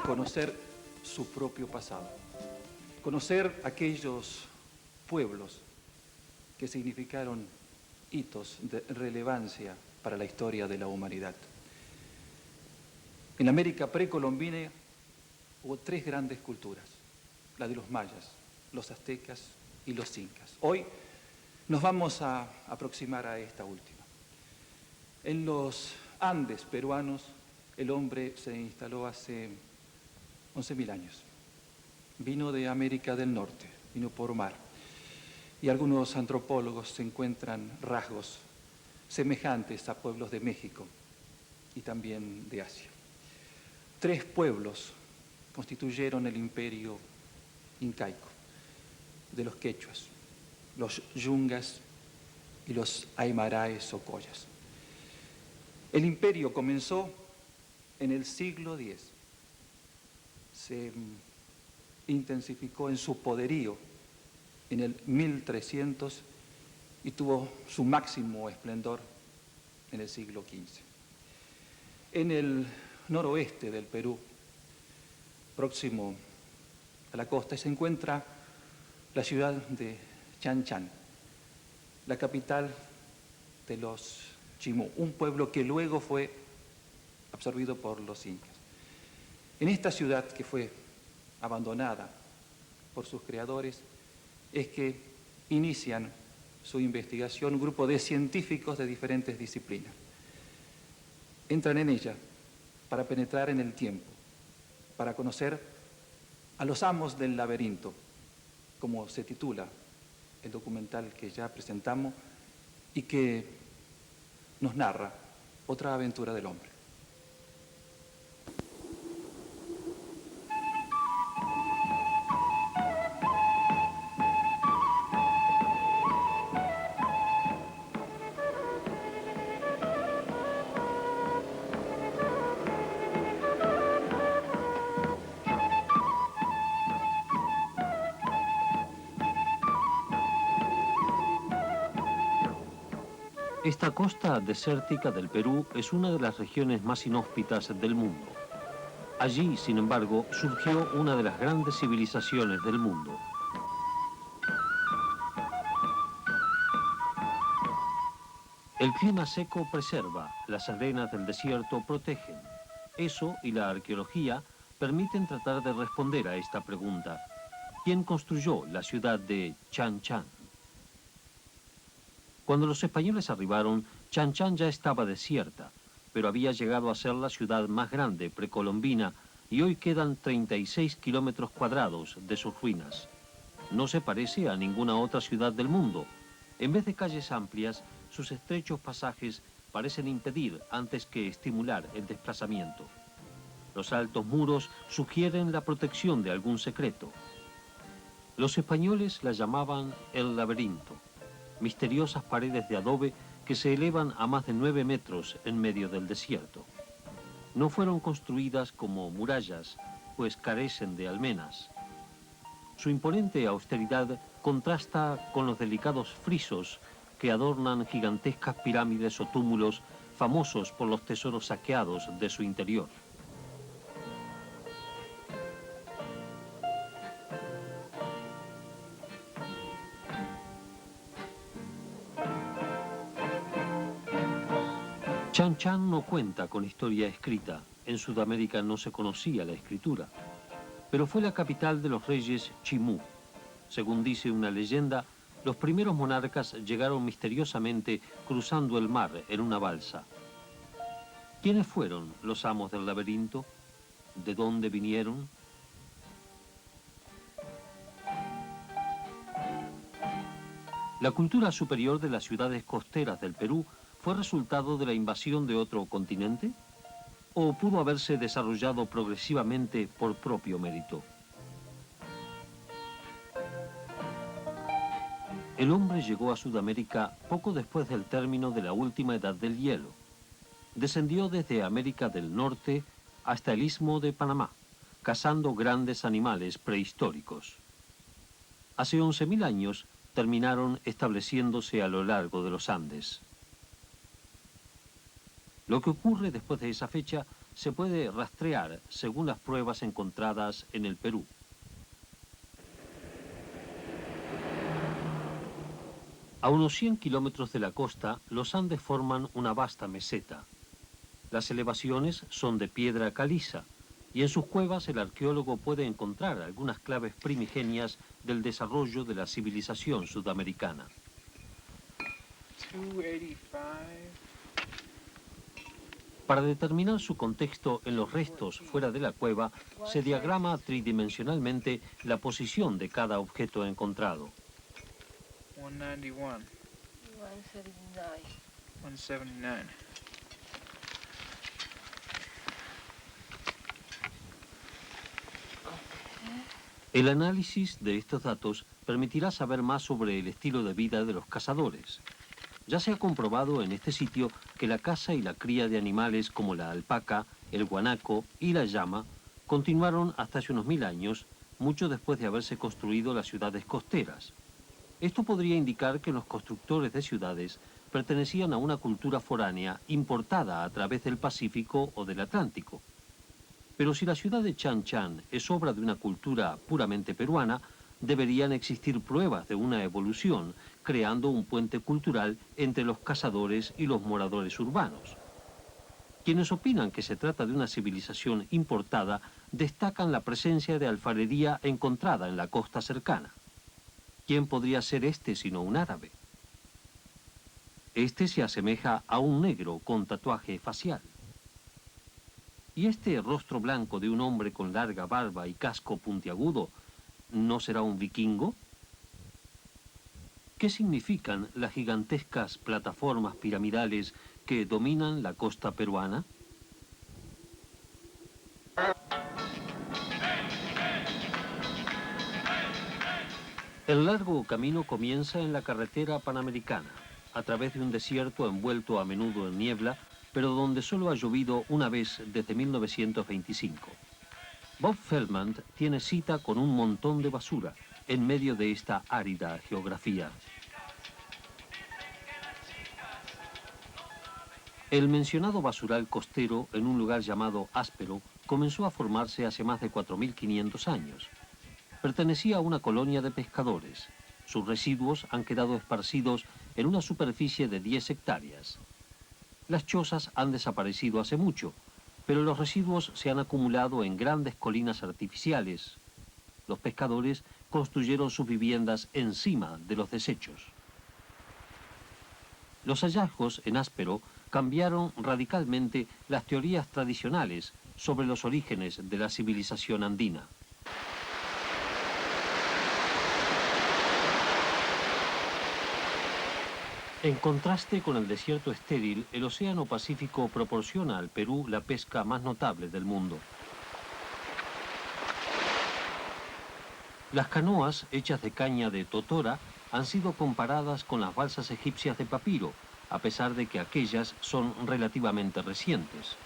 conocer su propio pasado, conocer aquellos pueblos que significaron hitos de relevancia para la historia de la humanidad. En América precolombina hubo tres grandes culturas, la de los mayas, los aztecas y los incas. Hoy nos vamos a aproximar a esta última. En los Andes peruanos, el hombre se instaló hace 11.000 años. Vino de América del Norte, vino por mar. Y algunos antropólogos se encuentran rasgos semejantes a pueblos de México y también de Asia. Tres pueblos constituyeron el imperio incaico, de los quechuas, los yungas y los aymaraes o collas. El imperio comenzó en el siglo X, se intensificó en su poderío en el 1300 y tuvo su máximo esplendor en el siglo XV. En el noroeste del Perú, próximo a la costa, se encuentra la ciudad de Chan Chan, la capital de los Chimú, un pueblo que luego fue absorbido por los incas. En esta ciudad, que fue abandonada por sus creadores, es que inician su investigación un grupo de científicos de diferentes disciplinas. Entran en ella para penetrar en el tiempo, para conocer a los amos del laberinto, como se titula el documental que ya presentamos y que nos narra otra aventura del hombre. Esta costa desértica del Perú es una de las regiones más inhóspitas del mundo. Allí, sin embargo, surgió una de las grandes civilizaciones del mundo. El clima seco preserva, las arenas del desierto protegen. Eso y la arqueología permiten tratar de responder a esta pregunta. ¿Quién construyó la ciudad de Chan Chan? Cuando los españoles arribaron, Chan Chan ya estaba desierta, pero había llegado a ser la ciudad más grande precolombina y hoy quedan 36 kilómetros cuadrados de sus ruinas. No se parece a ninguna otra ciudad del mundo. En vez de calles amplias, sus estrechos pasajes parecen impedir antes que estimular el desplazamiento. Los altos muros sugieren la protección de algún secreto. Los españoles la llamaban el laberinto. Misteriosas paredes de adobe que se elevan a más de 9 metros en medio del desierto. No fueron construidas como murallas, pues carecen de almenas. Su imponente austeridad contrasta con los delicados frisos que adornan gigantescas pirámides o túmulos famosos por los tesoros saqueados de su interior. Chan Chan no cuenta con historia escrita. En Sudamérica no se conocía la escritura, pero fue la capital de los reyes Chimú. Según dice una leyenda, los primeros monarcas llegaron misteriosamente cruzando el mar en una balsa. ¿Quiénes fueron los amos del laberinto? ¿De dónde vinieron? La cultura superior de las ciudades costeras del Perú ¿fue resultado de la invasión de otro continente? ¿O pudo haberse desarrollado progresivamente por propio mérito? El hombre llegó a Sudamérica poco después del término de la última edad del hielo. Descendió desde América del Norte hasta el Istmo de Panamá, cazando grandes animales prehistóricos. Hace 11.000 años terminaron estableciéndose a lo largo de los Andes. Lo que ocurre después de esa fecha se puede rastrear según las pruebas encontradas en el Perú. A unos 100 kilómetros de la costa, los Andes forman una vasta meseta. Las elevaciones son de piedra caliza, y en sus cuevas el arqueólogo puede encontrar algunas claves primigenias del desarrollo de la civilización sudamericana. 285. Para determinar su contexto en los restos fuera de la cueva, se diagrama tridimensionalmente la posición de cada objeto encontrado. 191. 179. El análisis de estos datos permitirá saber más sobre el estilo de vida de los cazadores. Ya se ha comprobado en este sitio que la caza y la cría de animales como la alpaca, el guanaco y la llama continuaron hasta hace unos 1000 años, mucho después de haberse construido las ciudades costeras. Esto podría indicar que los constructores de ciudades pertenecían a una cultura foránea importada a través del Pacífico o del Atlántico. Pero si la ciudad de Chan Chan es obra de una cultura puramente peruana, deberían existir pruebas de una evolución, creando un puente cultural entre los cazadores y los moradores urbanos. Quienes opinan que se trata de una civilización importada destacan la presencia de alfarería encontrada en la costa cercana. ¿Quién podría ser este sino un árabe? Este se asemeja a un negro con tatuaje facial. ¿Y este rostro blanco de un hombre con larga barba y casco puntiagudo no será un vikingo? ¿Qué significan las gigantescas plataformas piramidales que dominan la costa peruana? El largo camino comienza en la carretera panamericana, a través de un desierto envuelto a menudo en niebla, pero donde solo ha llovido una vez desde 1925. Bob Feldman tiene cita con un montón de basura en medio de esta árida geografía. El mencionado basural costero en un lugar llamado Áspero comenzó a formarse hace más de 4500 años. Pertenecía a una colonia de pescadores. Sus residuos han quedado esparcidos en una superficie de 10 hectáreas. Las chozas han desaparecido hace mucho, pero los residuos se han acumulado en grandes colinas artificiales. Los pescadores construyeron sus viviendas encima de los desechos. Los hallazgos en Áspero cambiaron radicalmente las teorías tradicionales sobre los orígenes de la civilización andina. En contraste con el desierto estéril, el Océano Pacífico proporciona al Perú la pesca más notable del mundo. Las canoas hechas de caña de totora han sido comparadas con las balsas egipcias de papiro, a pesar de que aquellas son relativamente recientes.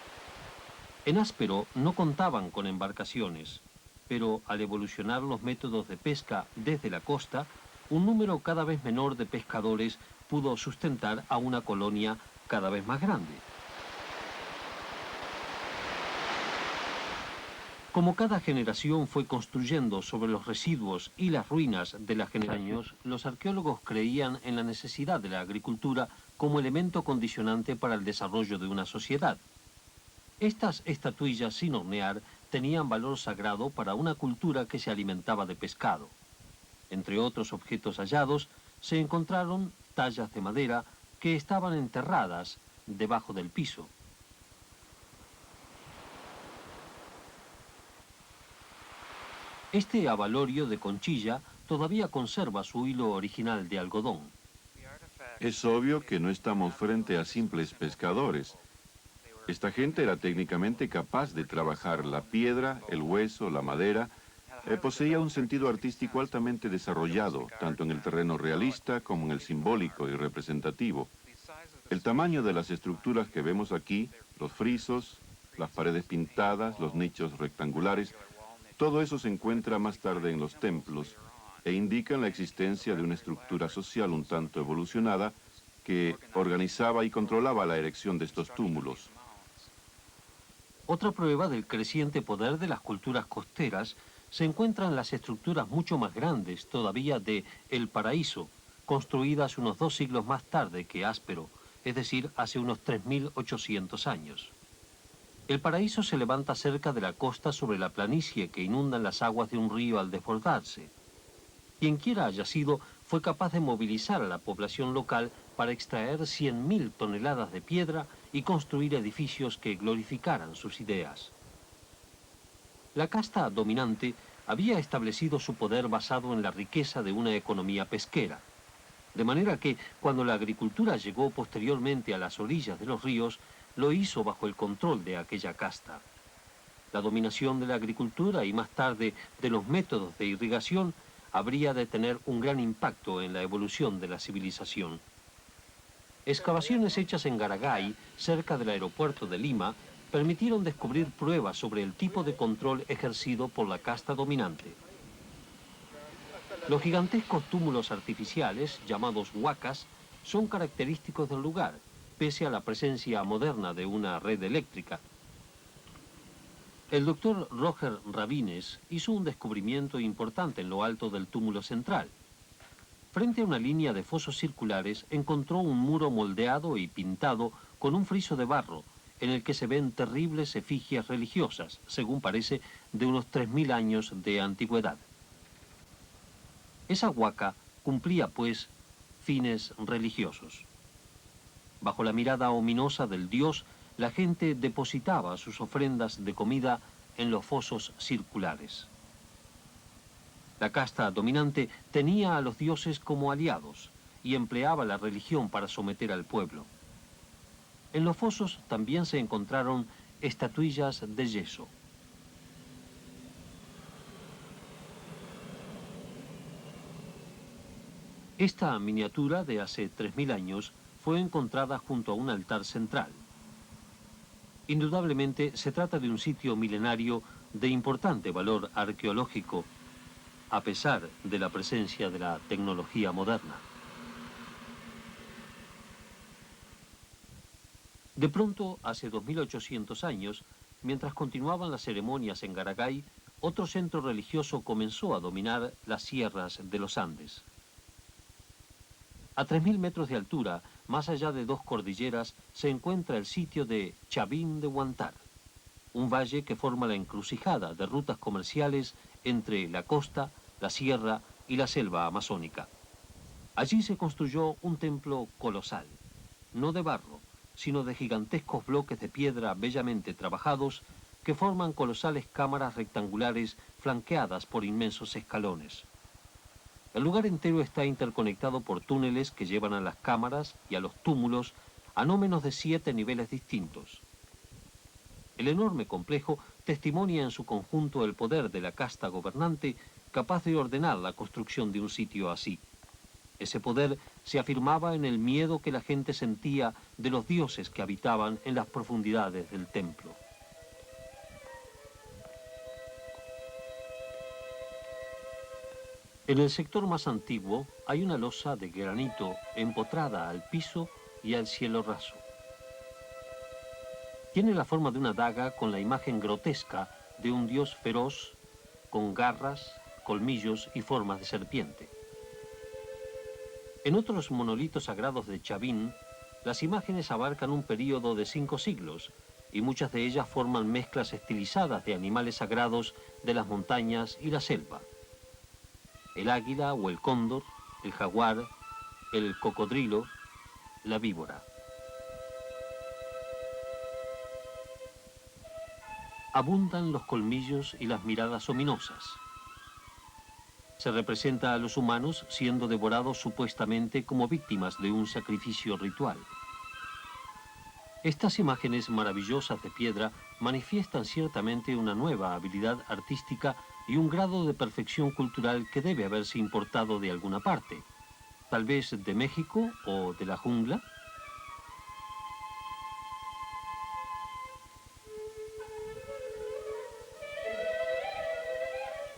En Áspero no contaban con embarcaciones, pero al evolucionar los métodos de pesca desde la costa, un número cada vez menor de pescadores pudo sustentar a una colonia cada vez más grande. Como cada generación fue construyendo sobre los residuos y las ruinas de las generaciones, los arqueólogos creían en la necesidad de la agricultura como elemento condicionante para el desarrollo de una sociedad. Estas estatuillas sin hornear tenían valor sagrado para una cultura que se alimentaba de pescado. Entre otros objetos hallados, se encontraron tallas de madera que estaban enterradas debajo del piso. Este abalorio de conchilla todavía conserva su hilo original de algodón. Es obvio que no estamos frente a simples pescadores. Esta gente era técnicamente capaz de trabajar la piedra, el hueso, la madera. Poseía un sentido artístico altamente desarrollado, tanto en el terreno realista como en el simbólico y representativo. El tamaño de las estructuras que vemos aquí, los frisos, las paredes pintadas, los nichos rectangulares, todo eso se encuentra más tarde en los templos e indican la existencia de una estructura social un tanto evolucionada que organizaba y controlaba la erección de estos túmulos. Otra prueba del creciente poder de las culturas costeras se encuentra en las estructuras mucho más grandes todavía de El Paraíso, construidas unos 2 siglos más tarde que Áspero, es decir, hace unos 3.800 años. El Paraíso se levanta cerca de la costa sobre la planicie que inundan las aguas de un río al desbordarse. Quien quiera haya sido, fue capaz de movilizar a la población local para extraer 100.000 toneladas de piedra y construir edificios que glorificaran sus ideas. La casta dominante había establecido su poder basado en la riqueza de una economía pesquera. De manera que, cuando la agricultura llegó posteriormente a las orillas de los ríos, lo hizo bajo el control de aquella casta. La dominación de la agricultura y más tarde de los métodos de irrigación habría de tener un gran impacto en la evolución de la civilización. Excavaciones hechas en Garagay, cerca del aeropuerto de Lima, permitieron descubrir pruebas sobre el tipo de control ejercido por la casta dominante. Los gigantescos túmulos artificiales, llamados huacas, son característicos del lugar, pese a la presencia moderna de una red eléctrica. El doctor Roger Rabines hizo un descubrimiento importante en lo alto del túmulo central. Frente a una línea de fosos circulares encontró un muro moldeado y pintado con un friso de barro, en el que se ven terribles efigies religiosas, según parece, de unos 3.000 años de antigüedad. Esa huaca cumplía, pues, fines religiosos. Bajo la mirada ominosa del dios, la gente depositaba sus ofrendas de comida en los fosos circulares. La casta dominante tenía a los dioses como aliados y empleaba la religión para someter al pueblo. En los fosos también se encontraron estatuillas de yeso. Esta miniatura de hace 3.000 años fue encontrada junto a un altar central. Indudablemente se trata de un sitio milenario de importante valor arqueológico, a pesar de la presencia de la tecnología moderna. De pronto, hace 2.800 años, mientras continuaban las ceremonias en Garagay, otro centro religioso comenzó a dominar las sierras de los Andes. A 3.000 metros de altura, más allá de dos cordilleras, se encuentra el sitio de Chavín de Huántar, un valle que forma la encrucijada de rutas comerciales entre la costa, la sierra y la selva amazónica. Allí se construyó un templo colosal, no de barro, sino de gigantescos bloques de piedra bellamente trabajados que forman colosales cámaras rectangulares flanqueadas por inmensos escalones. El lugar entero está interconectado por túneles que llevan a las cámaras y a los túmulos a no menos de 7 niveles distintos. El enorme complejo testimonia en su conjunto el poder de la casta gobernante capaz de ordenar la construcción de un sitio así. Ese poder se afirmaba en el miedo que la gente sentía de los dioses que habitaban en las profundidades del templo. En el sector más antiguo hay una losa de granito empotrada al piso y al cielo raso. Tiene la forma de una daga con la imagen grotesca de un dios feroz con garras, colmillos y formas de serpiente. En otros monolitos sagrados de Chavín, las imágenes abarcan un período de 5 siglos y muchas de ellas forman mezclas estilizadas de animales sagrados de las montañas y la selva. El águila o el cóndor, el jaguar, el cocodrilo, la víbora. Abundan los colmillos y las miradas ominosas. Se representa a los humanos siendo devorados supuestamente como víctimas de un sacrificio ritual. Estas imágenes maravillosas de piedra manifiestan ciertamente una nueva habilidad artística y un grado de perfección cultural que debe haberse importado de alguna parte, tal vez de México o de la jungla.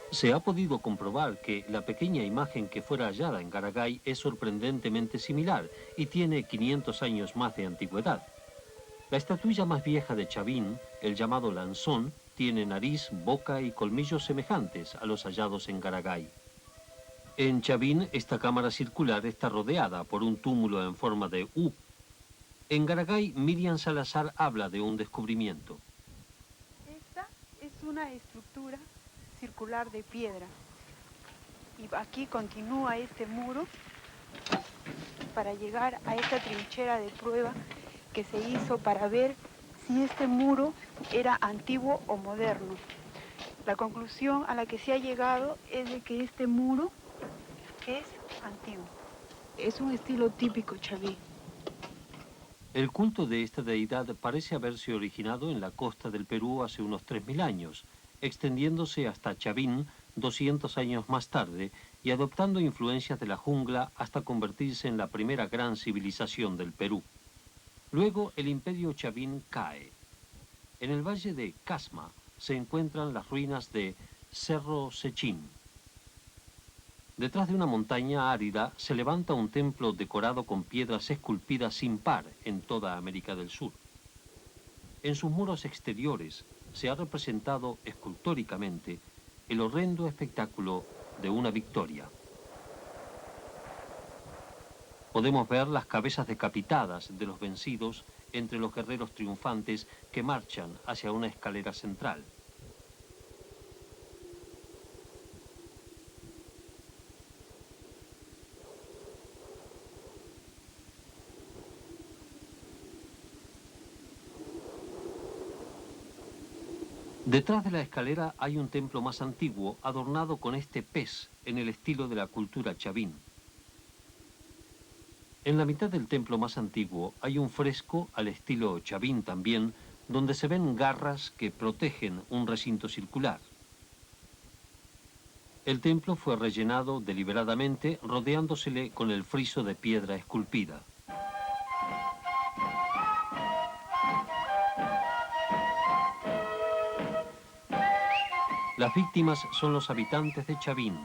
Se ha podido comprobar que la pequeña imagen que fuera hallada en Garagay es sorprendentemente similar y tiene 500 años más de antigüedad. La estatuilla más vieja de Chavín el llamado lanzón, tiene nariz, boca y colmillos semejantes a los hallados en Garagay. En Chavín, esta cámara circular está rodeada por un túmulo en forma de U. En Garagay, Miriam Salazar habla de un descubrimiento. Esta es una estructura circular de piedra. Y aquí continúa este muro para llegar a esta trinchera de prueba que se hizo para ver si este muro era antiguo o moderno. La conclusión a la que se ha llegado es de que este muro es antiguo. Es un estilo típico chaví. El culto de esta deidad parece haberse originado en la costa del Perú hace unos 3000 años, extendiéndose hasta Chavín 200 años más tarde y adoptando influencias de la jungla hasta convertirse en la primera gran civilización del Perú. Luego el imperio Chavín cae. En el valle de Casma se encuentran las ruinas de Cerro Sechín. Detrás de una montaña árida se levanta un templo decorado con piedras esculpidas sin par en toda América del Sur. En sus muros exteriores se ha representado escultóricamente el horrendo espectáculo de una victoria. Podemos ver las cabezas decapitadas de los vencidos entre los guerreros triunfantes que marchan hacia una escalera central. Detrás de la escalera hay un templo más antiguo adornado con este pez en el estilo de la cultura chavín. En la mitad del templo más antiguo hay un fresco al estilo chavín también, donde se ven garras que protegen un recinto circular. El templo fue rellenado deliberadamente rodeándosele con el friso de piedra esculpida. Las víctimas son los habitantes de Chavín,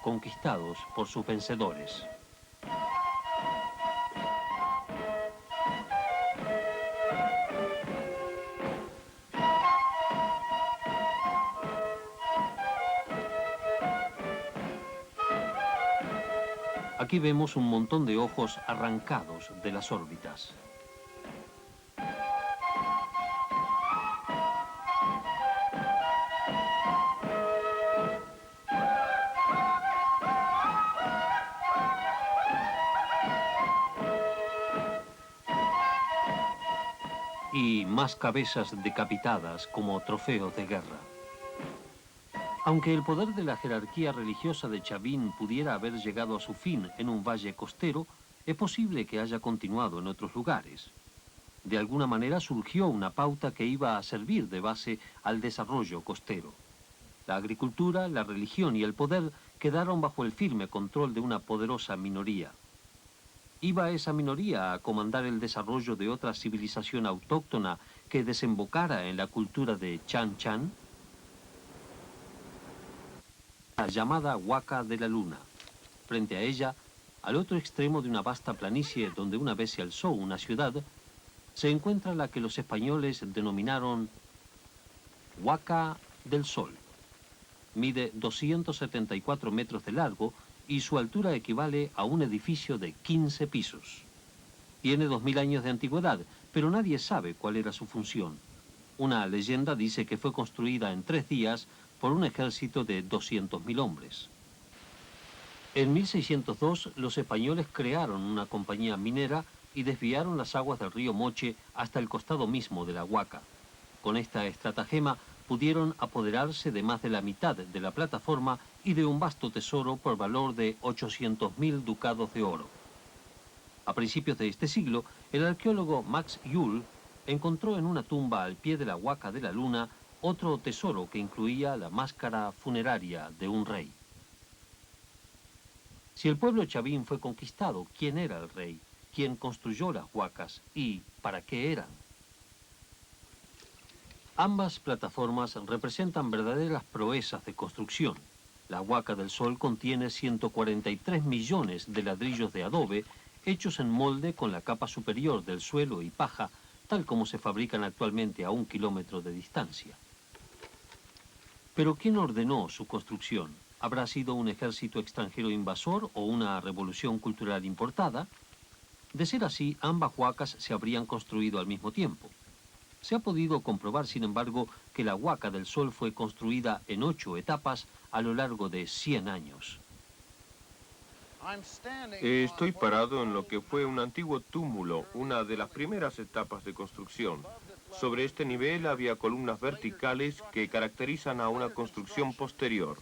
conquistados por sus vencedores. Aquí vemos un montón de ojos arrancados de las órbitas. Y más cabezas decapitadas como trofeos de guerra. Aunque el poder de la jerarquía religiosa de Chavín pudiera haber llegado a su fin en un valle costero, es posible que haya continuado en otros lugares. De alguna manera surgió una pauta que iba a servir de base al desarrollo costero. La agricultura, la religión y el poder quedaron bajo el firme control de una poderosa minoría. ¿Iba esa minoría a comandar el desarrollo de otra civilización autóctona que desembocara en la cultura de Chan Chan? La llamada Huaca de la Luna. Frente a ella, al otro extremo de una vasta planicie donde una vez se alzó una ciudad, se encuentra la que los españoles denominaron Huaca del Sol. Mide 274 metros de largo y su altura equivale a un edificio de 15 pisos. Tiene 2000 años de antigüedad, pero nadie sabe cuál era su función. Una leyenda dice que fue construida en 3 días por un ejército de 200.000 hombres. En 1602 los españoles crearon una compañía minera y desviaron las aguas del río Moche hasta el costado mismo de la Huaca. Con esta estratagema pudieron apoderarse de más de la mitad de la plataforma y de un vasto tesoro por valor de 800.000 ducados de oro. A principios de este siglo, el arqueólogo Max Juhl encontró en una tumba al pie de la Huaca de la Luna otro tesoro que incluía la máscara funeraria de un rey. Si el pueblo chavín fue conquistado, ¿quién era el rey? ¿Quién construyó las huacas? ¿Y para qué eran? Ambas plataformas representan verdaderas proezas de construcción. La Huaca del Sol contiene 143 millones de ladrillos de adobe hechos en molde con la capa superior del suelo y paja tal como se fabrican actualmente a 1 kilómetro de distancia. Pero ¿quién ordenó su construcción? ¿Habrá sido un ejército extranjero invasor o una revolución cultural importada? De ser así, ambas huacas se habrían construido al mismo tiempo. Se ha podido comprobar, sin embargo, que la Huaca del Sol fue construida en 8 etapas a lo largo de 100 años. Estoy parado en lo que fue un antiguo túmulo, una de las primeras etapas de construcción. Sobre este nivel había columnas verticales que caracterizan a una construcción posterior.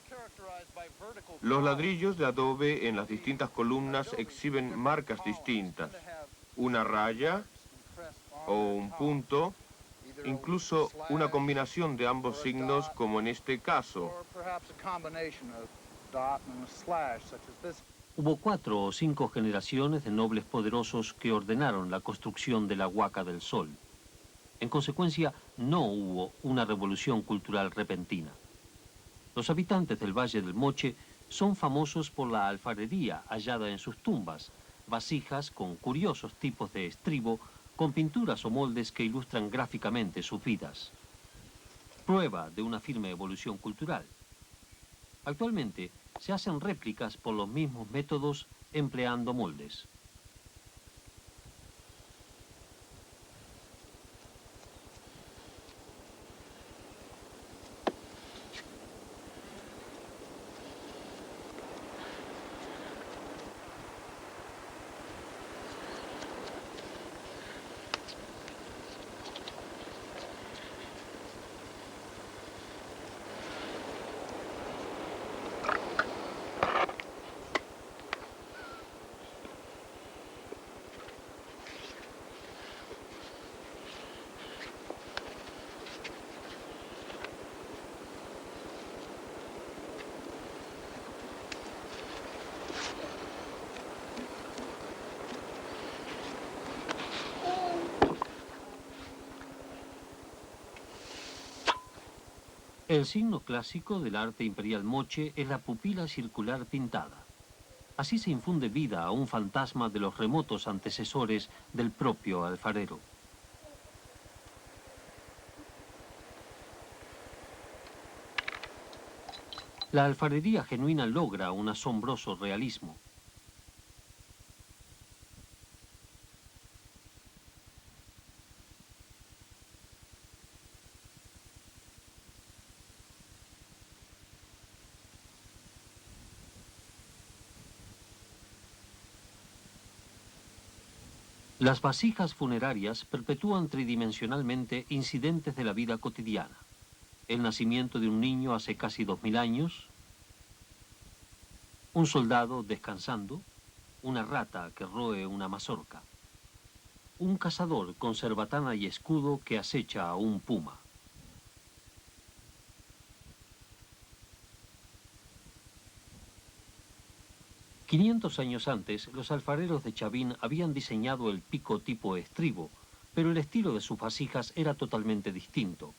Los ladrillos de adobe en las distintas columnas exhiben marcas distintas. Una raya o un punto, incluso una combinación de ambos signos, como en este caso. Hubo 4 o 5 generaciones de nobles poderosos que ordenaron la construcción de la Huaca del Sol. En consecuencia, no hubo una revolución cultural repentina. Los habitantes del Valle del Moche son famosos por la alfarería hallada en sus tumbas, vasijas con curiosos tipos de estribo, con pinturas o moldes que ilustran gráficamente sus vidas. Prueba de una firme evolución cultural. Actualmente se hacen réplicas por los mismos métodos empleando moldes. El signo clásico del arte imperial moche es la pupila circular pintada. Así se infunde vida a un fantasma de los remotos antecesores del propio alfarero. La alfarería genuina logra un asombroso realismo. Las vasijas funerarias perpetúan tridimensionalmente incidentes de la vida cotidiana. El nacimiento de un niño hace casi 2000 años, un soldado descansando, una rata que roe una mazorca, un cazador con cerbatana y escudo que acecha a un puma. $500 años antes, los alfareros de Chavín habían diseñado el pico tipo estribo, pero el estilo de sus vasijas era totalmente distinto.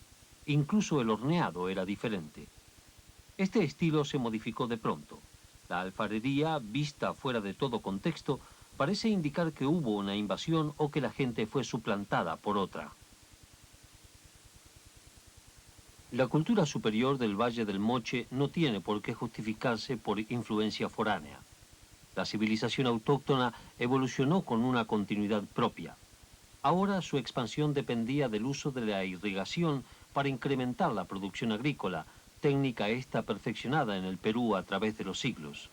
Incluso el horneado era diferente. Este estilo se modificó de pronto. La alfarería, vista fuera de todo contexto, parece indicar que hubo una invasión o que la gente fue suplantada por otra. La cultura superior del Valle del Moche no tiene por qué justificarse por influencia foránea. La civilización autóctona evolucionó con una continuidad propia. Ahora su expansión dependía del uso de la irrigación para incrementar la producción agrícola, técnica esta perfeccionada en el Perú a través de los siglos.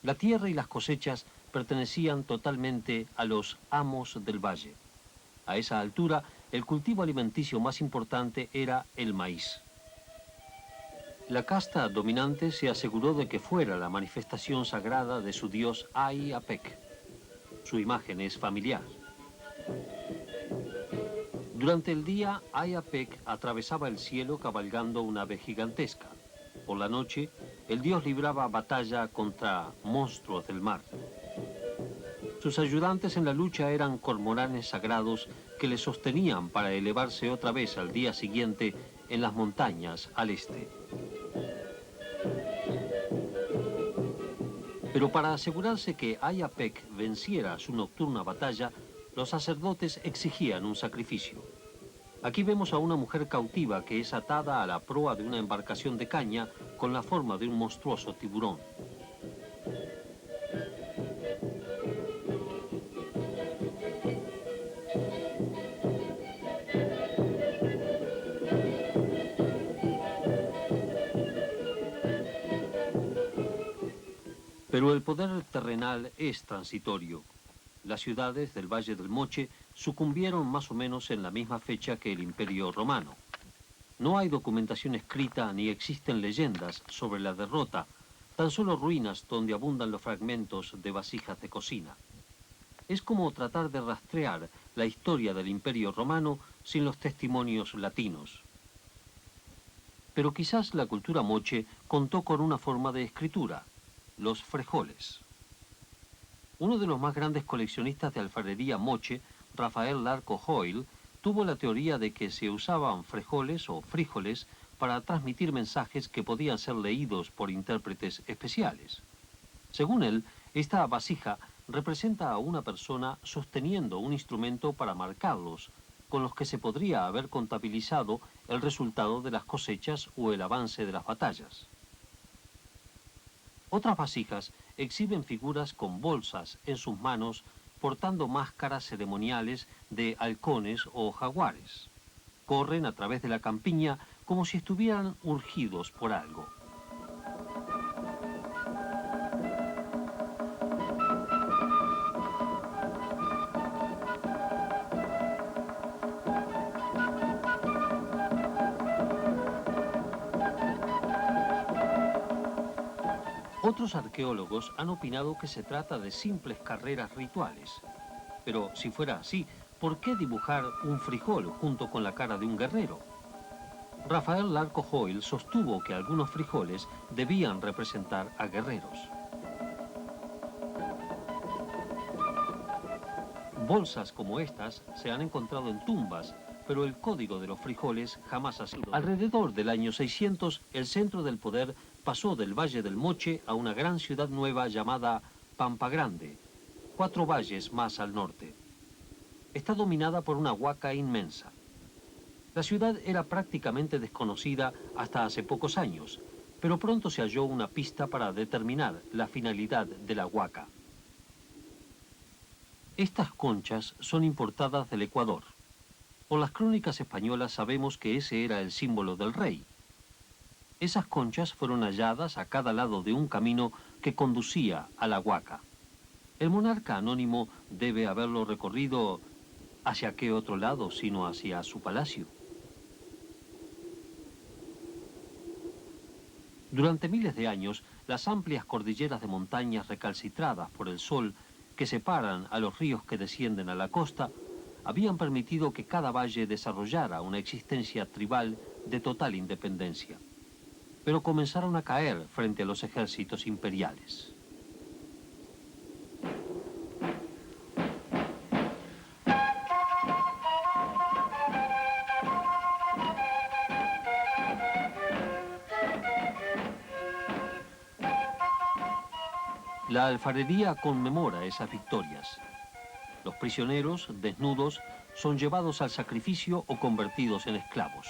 La tierra y las cosechas pertenecían totalmente a los amos del valle. A esa altura, el cultivo alimenticio más importante era el maíz. La casta dominante se aseguró de que fuera la manifestación sagrada de su dios Ay-Apec. Su imagen es familiar. Durante el día, Ay-Apec atravesaba el cielo cabalgando una ave gigantesca. Por la noche, el dios libraba batalla contra monstruos del mar. Sus ayudantes en la lucha eran cormoranes sagrados que le sostenían para elevarse otra vez al día siguiente en las montañas al este. Pero para asegurarse que Ay-Apec venciera su nocturna batalla, los sacerdotes exigían un sacrificio. Aquí vemos a una mujer cautiva que es atada a la proa de una embarcación de caña con la forma de un monstruoso tiburón. Pero el poder terrenal es transitorio. Las ciudades del Valle del Moche sucumbieron más o menos en la misma fecha que el Imperio Romano. No hay documentación escrita ni existen leyendas sobre la derrota, tan solo ruinas donde abundan los fragmentos de vasijas de cocina. Es como tratar de rastrear la historia del Imperio Romano sin los testimonios latinos. Pero quizás la cultura moche contó con una forma de escritura: los frijoles. Uno de los más grandes coleccionistas de alfarería moche, Rafael Larco Hoyle, tuvo la teoría de que se usaban frijoles o frijoles para transmitir mensajes que podían ser leídos por intérpretes especiales. Según él, esta vasija representa a una persona sosteniendo un instrumento para marcarlos, con los que se podría haber contabilizado el resultado de las cosechas o el avance de las batallas. Otras vasijas exhiben figuras con bolsas en sus manos portando máscaras ceremoniales de halcones o jaguares. Corren a través de la campiña como si estuvieran urgidos por algo. Otros arqueólogos han opinado que se trata de simples carreras rituales. Pero si fuera así, ¿por qué dibujar un frijol junto con la cara de un guerrero? Rafael Larco Hoyle sostuvo que algunos frijoles debían representar a guerreros. Bolsas como estas se han encontrado en tumbas, pero el código de los frijoles jamás ha sido. Alrededor del año 600, el centro del poder pasó del Valle del Moche a una gran ciudad nueva llamada Pampa Grande, 4 valles más al norte. Está dominada por una huaca inmensa. La ciudad era prácticamente desconocida hasta hace pocos años, pero pronto se halló una pista para determinar la finalidad de la huaca. Estas conchas son importadas del Ecuador. Por las crónicas españolas sabemos que ese era el símbolo del rey. Esas conchas fueron halladas a cada lado de un camino que conducía a la huaca. El monarca anónimo debe haberlo recorrido ¿hacia qué otro lado sino hacia su palacio? Durante miles de años, las amplias cordilleras de montañas recalcitradas por el sol que separan a los ríos que descienden a la costa habían permitido que cada valle desarrollara una existencia tribal de total independencia. Pero comenzaron a caer frente a los ejércitos imperiales. La alfarería conmemora esas victorias. Los prisioneros, desnudos, son llevados al sacrificio o convertidos en esclavos.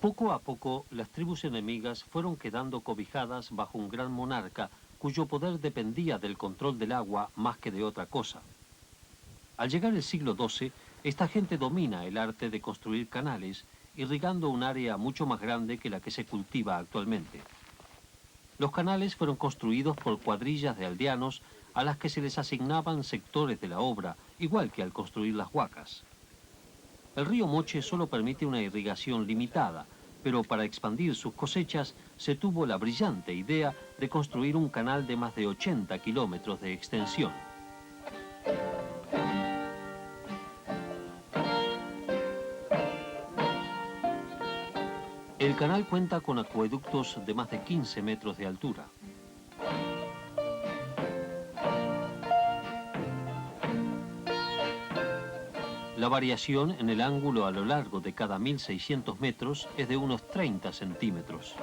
Poco a poco, las tribus enemigas fueron quedando cobijadas bajo un gran monarca cuyo poder dependía del control del agua más que de otra cosa. Al llegar el siglo XII, esta gente domina el arte de construir canales, irrigando un área mucho más grande que la que se cultiva actualmente. Los canales fueron construidos por cuadrillas de aldeanos a las que se les asignaban sectores de la obra, igual que al construir las huacas. El río Moche solo permite una irrigación limitada, pero para expandir sus cosechas se tuvo la brillante idea de construir un canal de más de 80 kilómetros de extensión. El canal cuenta con acueductos de más de 15 metros de altura. La variación en el ángulo a lo largo de cada 1.600 metros es de unos 30 centímetros.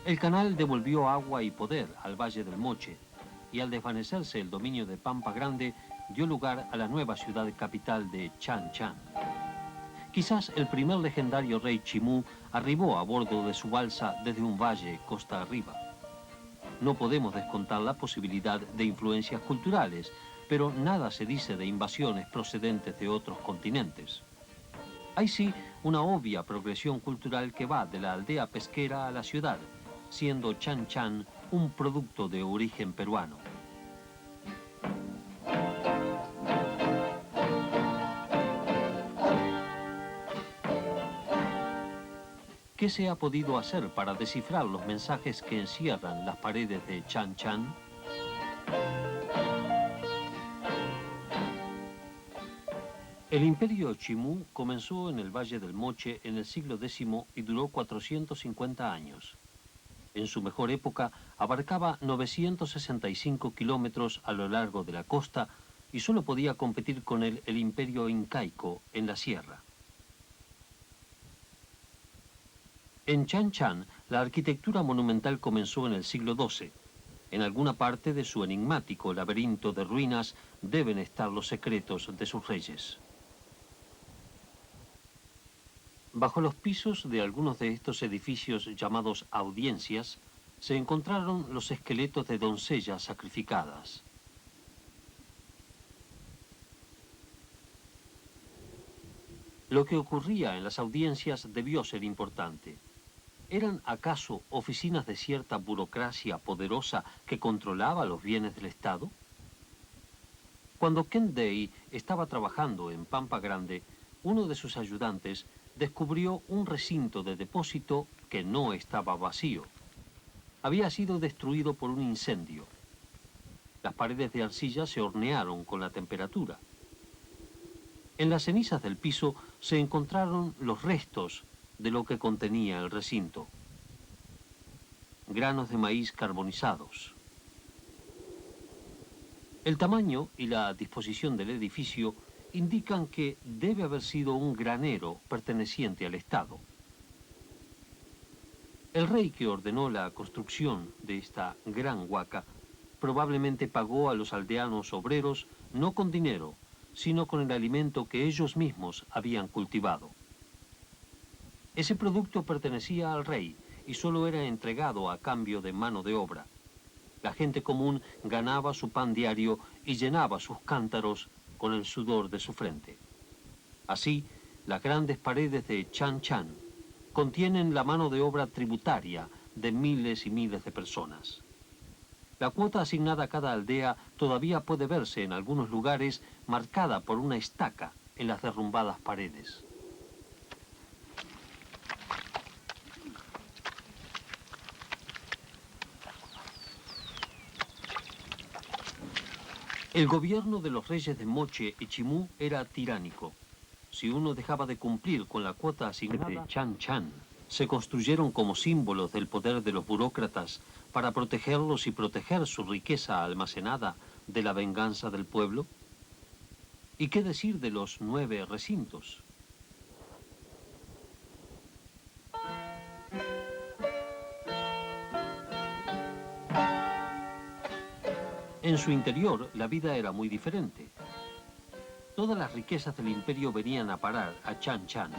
El canal devolvió agua y poder al Valle del Moche y al desvanecerse el dominio de Pampa Grande dio lugar a la nueva ciudad capital de Chan Chan. Quizás el primer legendario rey Chimú arribó a bordo de su balsa desde un valle costa arriba. No podemos descontar la posibilidad de influencias culturales, pero nada se dice de invasiones procedentes de otros continentes. Hay sí una obvia progresión cultural que va de la aldea pesquera a la ciudad, siendo Chan Chan un producto de origen peruano. ¿Qué se ha podido hacer para descifrar los mensajes que encierran las paredes de Chan Chan? El imperio Chimú comenzó en el Valle del Moche en el siglo X y duró 450 años. En su mejor época abarcaba 965 kilómetros a lo largo de la costa y solo podía competir con el imperio incaico en la sierra. En Chan Chan, la arquitectura monumental comenzó en el siglo XII. En alguna parte de su enigmático laberinto de ruinas deben estar los secretos de sus reyes. Bajo los pisos de algunos de estos edificios llamados audiencias, se encontraron los esqueletos de doncellas sacrificadas. Lo que ocurría en las audiencias debió ser importante. ¿Eran acaso oficinas de cierta burocracia poderosa que controlaba los bienes del Estado? Cuando Kent Day estaba trabajando en Pampa Grande, uno de sus ayudantes descubrió un recinto de depósito que no estaba vacío. Había sido destruido por un incendio. Las paredes de arcilla se hornearon con la temperatura. En las cenizas del piso se encontraron los restos de lo que contenía el recinto. Granos de maíz carbonizados. El tamaño y la disposición del edificio indican que debe haber sido un granero perteneciente al Estado. El rey que ordenó la construcción de esta gran huaca probablemente pagó a los aldeanos obreros no con dinero, sino con el alimento que ellos mismos habían cultivado. Ese producto pertenecía al rey y solo era entregado a cambio de mano de obra. La gente común ganaba su pan diario y llenaba sus cántaros con el sudor de su frente. Así, las grandes paredes de Chan Chan contienen la mano de obra tributaria de miles y miles de personas. La cuota asignada a cada aldea todavía puede verse en algunos lugares marcada por una estaca en las derrumbadas paredes. El gobierno de los reyes de Moche y Chimú era tiránico. Si uno dejaba de cumplir con la cuota asignada de Chan Chan, se construyeron como símbolos del poder de los burócratas para protegerlos y proteger su riqueza almacenada de la venganza del pueblo. ¿Y qué decir de los 9 recintos? En su interior, la vida era muy diferente. Todas las riquezas del imperio venían a parar a Chan Chan.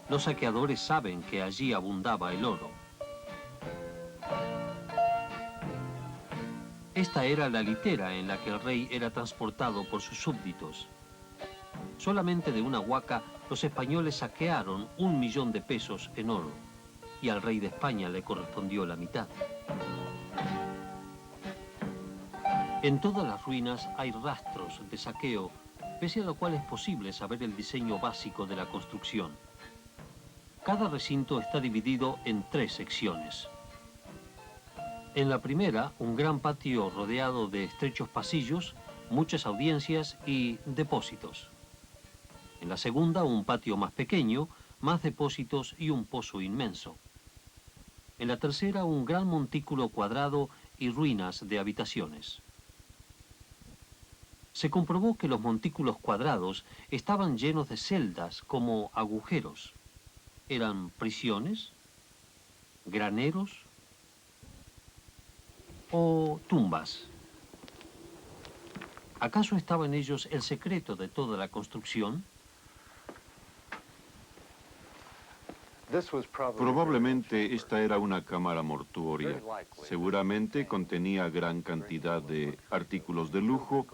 Los saqueadores saben que allí abundaba el oro. Esta era la litera en la que el rey era transportado por sus súbditos. Solamente de una huaca, los españoles saquearon 1 millón de pesos en oro, y al rey de España le correspondió la mitad. En todas las ruinas hay rastros de saqueo pese a lo cual es posible saber el diseño básico de la construcción. Cada recinto está dividido en 3 secciones. En la primera, un gran patio rodeado de estrechos pasillos, muchas audiencias y depósitos. En la segunda, un patio más pequeño, más depósitos y un pozo inmenso. En la tercera, un gran montículo cuadrado y ruinas de habitaciones. Se comprobó que los montículos cuadrados estaban llenos de celdas como agujeros. ¿Eran prisiones? ¿Graneros? ¿O tumbas? ¿Acaso estaba en ellos el secreto de toda la construcción? Probablemente esta era una cámara mortuoria. Seguramente contenía gran cantidad de artículos de lujo,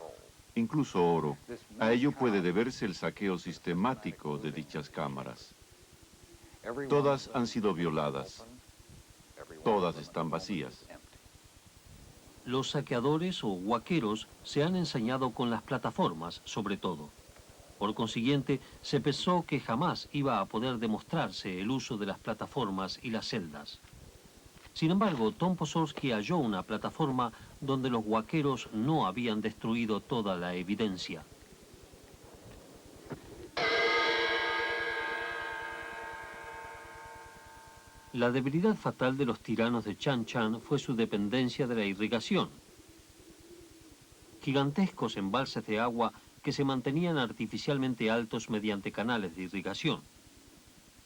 incluso oro. A ello puede deberse el saqueo sistemático de dichas cámaras. Todas han sido violadas. Todas están vacías. Los saqueadores o huaqueros se han ensañado con las plataformas, sobre todo. Por consiguiente, se pensó que jamás iba a poder demostrarse el uso de las plataformas y las celdas. Sin embargo, Tom Posolsky halló una plataforma donde los huaqueros no habían destruido toda la evidencia. La debilidad fatal de los tiranos de Chan Chan fue su dependencia de la irrigación. Gigantescos embalses de agua que se mantenían artificialmente altos mediante canales de irrigación.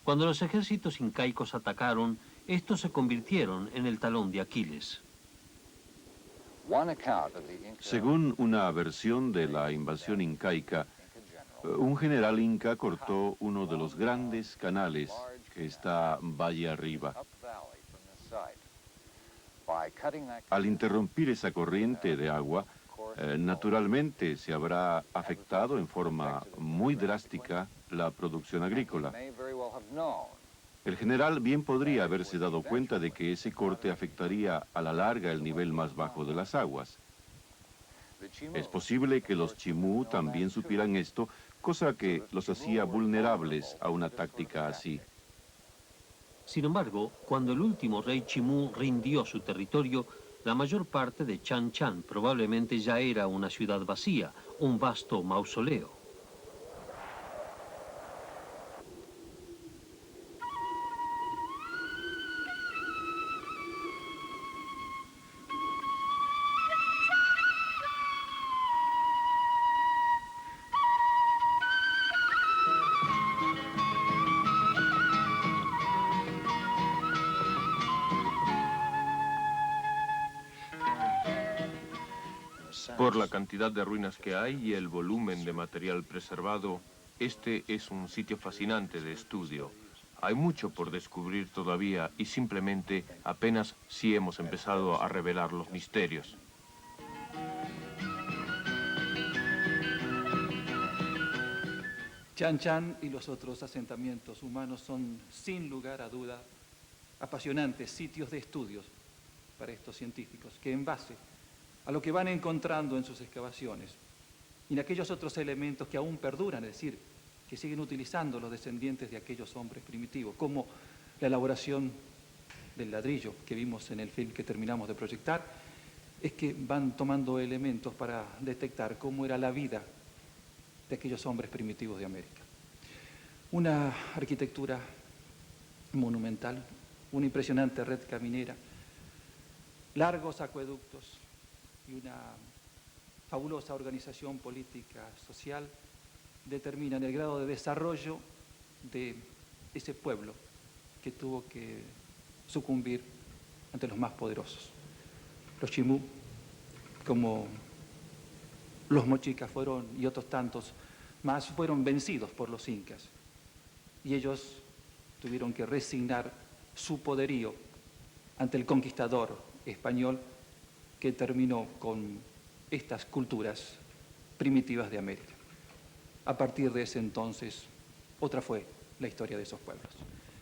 Cuando los ejércitos incaicos atacaron, estos se convirtieron en el talón de Aquiles. Según una versión de la invasión incaica, un general inca cortó uno de los grandes canales que está valle arriba. Al interrumpir esa corriente de agua, naturalmente se habrá afectado en forma muy drástica la producción agrícola. El general bien podría haberse dado cuenta de que ese corte afectaría a la larga el nivel más bajo de las aguas. Es posible que los chimú también supieran esto, cosa que los hacía vulnerables a una táctica así. Sin embargo, cuando el último rey Chimú rindió su territorio, la mayor parte de Chan Chan probablemente ya era una ciudad vacía, un vasto mausoleo. Por la cantidad de ruinas que hay y el volumen de material preservado, este es un sitio fascinante de estudio. Hay mucho por descubrir todavía y simplemente apenas si hemos empezado a revelar los misterios. Chan Chan y los otros asentamientos humanos son, sin lugar a duda, apasionantes sitios de estudios para estos científicos, que en base a lo que van encontrando en sus excavaciones y en aquellos otros elementos que aún perduran, es decir, que siguen utilizando los descendientes de aquellos hombres primitivos, como la elaboración del ladrillo que vimos en el film que terminamos de proyectar, es que van tomando elementos para detectar cómo era la vida de aquellos hombres primitivos de América. Una arquitectura monumental, una impresionante red caminera, largos acueductos y una fabulosa organización política, social, determinan el grado de desarrollo de ese pueblo que tuvo que sucumbir ante los más poderosos. Los chimú, como los mochicas fueron, y otros tantos más, fueron vencidos por los incas. Y ellos tuvieron que resignar su poderío ante el conquistador español que terminó con estas culturas primitivas de América. A partir de ese entonces, otra fue la historia de esos pueblos.